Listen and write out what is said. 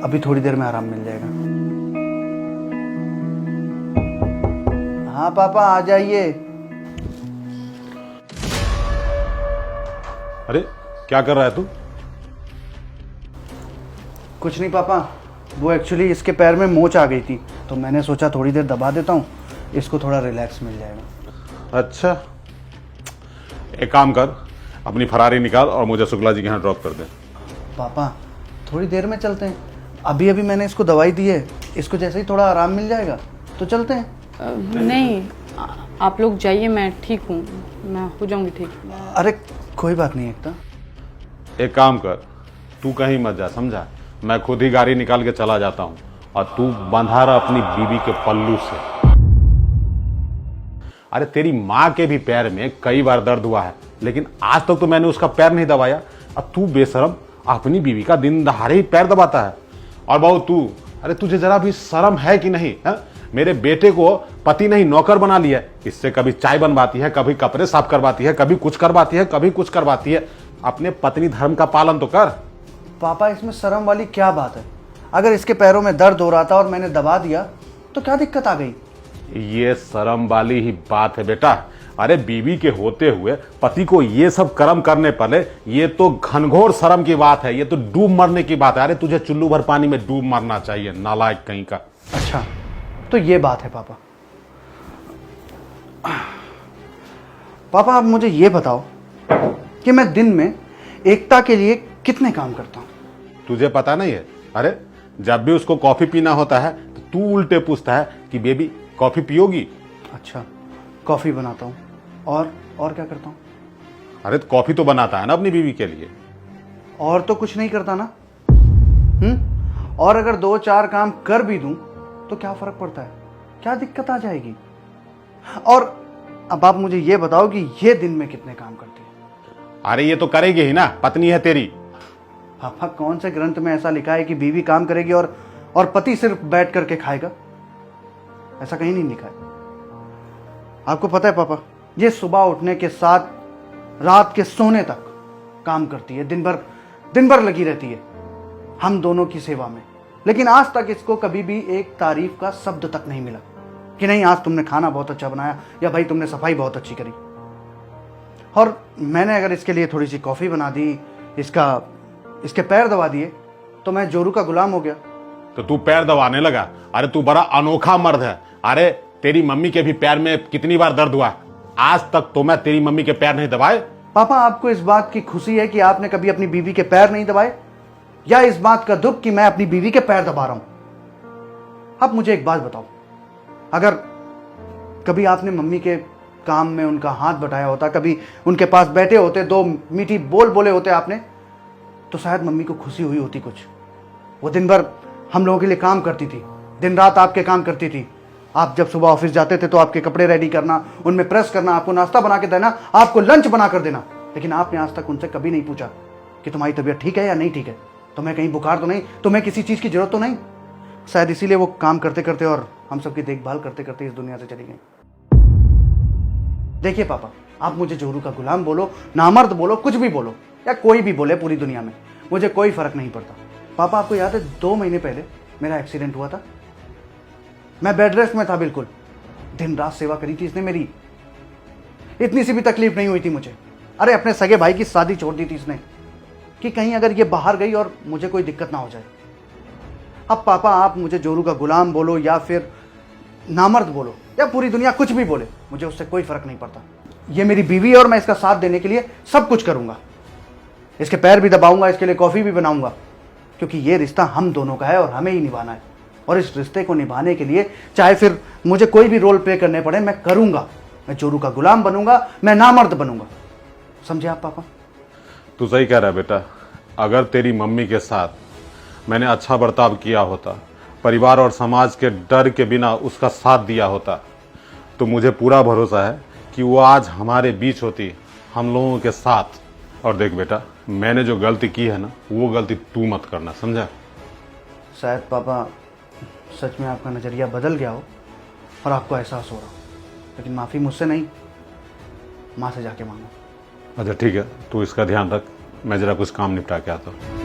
अभी थोड़ी देर में आराम मिल जाएगा। हाँ पापा आ जाइए। अरे क्या कर रहा है तू? कुछ नहीं पापा, वो एक्चुअली इसके पैर में मोच आ गई थी तो मैंने सोचा थोड़ी देर दबा देता हूँ, इसको थोड़ा रिलैक्स मिल जाएगा। अच्छा, एक काम कर, अपनी फरारी निकाल और मुझे शुक्ला जी के यहाँ ड्रॉप कर दे। पापा थोड़ी देर में चलते हैं, अभी अभी मैंने इसको दवाई दी है, इसको जैसे ही थोड़ा आराम मिल जाएगा तो चलते हैं। नहीं, आप लोग जाइए, मैं ठीक हूँ, मैं हो जाऊंगी ठीक। अरे कोई बात नहीं एकता। एक काम कर, तू कहीं मत जा, समझा? मैं खुद ही गाड़ी निकाल के चला जाता हूँ और तू बंधा रहा अपनी बीवी के पल्लू से। अरे तेरी माँ के भी पैर में कई बार दर्द हुआ है, लेकिन आज तक तो मैंने उसका पैर नहीं दबाया। अब तू बेशरम अपनी बीवी का दिन दहाड़े ही पैर दबाता है। और बहू तू, अरे तुझे जरा भी शर्म है कि नहीं है? मेरे बेटे को पति नहीं नौकर बना लिया, इससे कभी चाय बनवाती है, कभी कपड़े साफ करवाती है, कभी कुछ करवाती है, कभी कुछ करवाती है। अपने पत्नी धर्म का पालन तो कर। पापा इसमें शर्म वाली क्या बात है? अगर इसके पैरों में दर्द हो रहा था और मैंने दबा दिया तो क्या दिक्कत आ गई? ये शर्म वाली ही बात है बेटा। अरे बीवी के होते हुए पति को ये सब कर्म करने पड़े, ये तो घनघोर शर्म की बात है, ये तो डूब मरने की बात है। अरे तुझे चुल्लू भर पानी में डूब मरना चाहिए, नालायक कहीं का। अच्छा तो ये बात है पापा। पापा आप मुझे ये बताओ कि मैं दिन में एकता के लिए कितने काम करता हूँ? तुझे पता नहीं है? अरे जब भी उसको कॉफी पीना होता है तो तू उल्टे पूछता है कि बेबी कॉफी पियोगी? अच्छा, कॉफी बनाता हूँ और क्या करता हूँ? अरे तो कॉफी तो बनाता है ना अपनी बीवी के लिए। और तो कुछ नहीं करता ना? और अगर 2-4 काम कर भी दूं तो क्या फर्क पड़ता है? क्या दिक्कत आ जाएगी? और अब आप मुझे ये बताओ कि ये दिन में कितने काम करती है? अरे ये तो करेगी ही ना, पत्नी है तेरी। पापा कौन से ग्रंथ में ऐसा लिखा है कि बीवी काम करेगी और पति सिर्फ बैठ करके खाएगा? ऐसा कहीं नहीं लिखा है। आपको पता है पापा, ये सुबह उठने के साथ रात के सोने तक काम करती है, दिन भर लगी रहती है हम दोनों की सेवा में। लेकिन आज तक इसको कभी भी एक तारीफ का शब्द तक नहीं मिला कि नहीं आज तुमने खाना बहुत अच्छा बनाया या भाई तुमने सफाई बहुत अच्छी करी। और मैंने अगर इसके लिए थोड़ी सी कॉफी बना दी, इसके पैर दबा दिए तो मैं जोरू का गुलाम हो गया। तो तू पैर दबाने लगा? अरे तू बड़ा अनोखा मर्द है। अरे तेरी मम्मी के भी पैर में कितनी बार दर्द हुआ, आज तक तो मैं तेरी मम्मी के पैर नहीं दबाए। पापा आपको इस बात की खुशी है कि आपने कभी अपनी बीवी के पैर नहीं दबाए, या इस बात का दुख कि मैं अपनी बीवी के पैर दबा रहा हूं? अब मुझे एक बात बताओ, अगर कभी आपने मम्मी के काम में उनका हाथ बटाया होता, कभी उनके पास बैठे होते, 2 मीठी बोल बोले होते आपने, तो शायद मम्मी को खुशी हुई होती कुछ। वो दिन भर हम लोगों के लिए काम करती थी, दिन रात आपके काम करती थी। आप जब सुबह ऑफिस जाते थे तो आपके कपड़े रेडी करना, उनमें प्रेस करना, आपको नाश्ता बना के देना, आपको लंच बना कर देना। लेकिन आपने आज तक उनसे कभी नहीं पूछा कि तुम्हारी तबीयत ठीक है या नहीं ठीक है, तुम्हें कहीं बुखार तो नहीं, तुम्हें किसी चीज़ की जरूरत तो नहीं। शायद इसीलिए वो काम करते करते और हम सबकी देखभाल करते करते इस दुनिया से चली गई। देखिए पापा, आप मुझे जोरू का गुलाम बोलो, नामर्द बोलो, कुछ भी बोलो, या कोई भी बोले पूरी दुनिया में, मुझे कोई फर्क नहीं पड़ता। पापा आपको याद है 2 महीने पहले मेरा एक्सीडेंट हुआ था? मैं बेड रेस्ट में था बिल्कुल, दिन रात सेवा करी थी इसने मेरी, इतनी सी भी तकलीफ नहीं हुई थी मुझे। अरे अपने सगे भाई की शादी छोड़ दी थी इसने कि कहीं अगर ये बाहर गई और मुझे कोई दिक्कत ना हो जाए। अब पापा आप मुझे जोरू का गुलाम बोलो या फिर नामर्द बोलो या पूरी दुनिया कुछ भी बोले, मुझे उससे कोई फर्क नहीं पड़ता। ये मेरी बीवी है और मैं इसका साथ देने के लिए सब कुछ करूंगा, इसके पैर भी दबाऊंगा, इसके लिए कॉफी भी बनाऊंगा, क्योंकि ये रिश्ता हम दोनों का है और हमें ही निभाना है। और इस रिश्ते को निभाने के लिए चाहे फिर मुझे कोई भी रोल प्ले करने पड़े, मैं करूंगा। मैं जोरू का गुलाम बनूंगा, मैं नामर्द बनूंगा। समझे आप पापा? तू सही कह रहा है बेटा। अगर तेरी मम्मी के साथ मैंने अच्छा बर्ताव किया होता, परिवार और समाज के डर के बिना उसका साथ दिया होता, तो मुझे पूरा भरोसा है कि वो आज हमारे बीच होती, हम लोगों के साथ। और देख बेटा, मैंने जो गलती की है ना, वो गलती तू मत करना, समझा? शायद पापा सच में आपका नज़रिया बदल गया हो और आपको एहसास हो रहा हो, लेकिन माफ़ी मुझसे नहीं, माँ से जाके मांगो। अच्छा ठीक है, तू इसका ध्यान रख, मैं जरा कुछ काम निपटा के आता हूँ।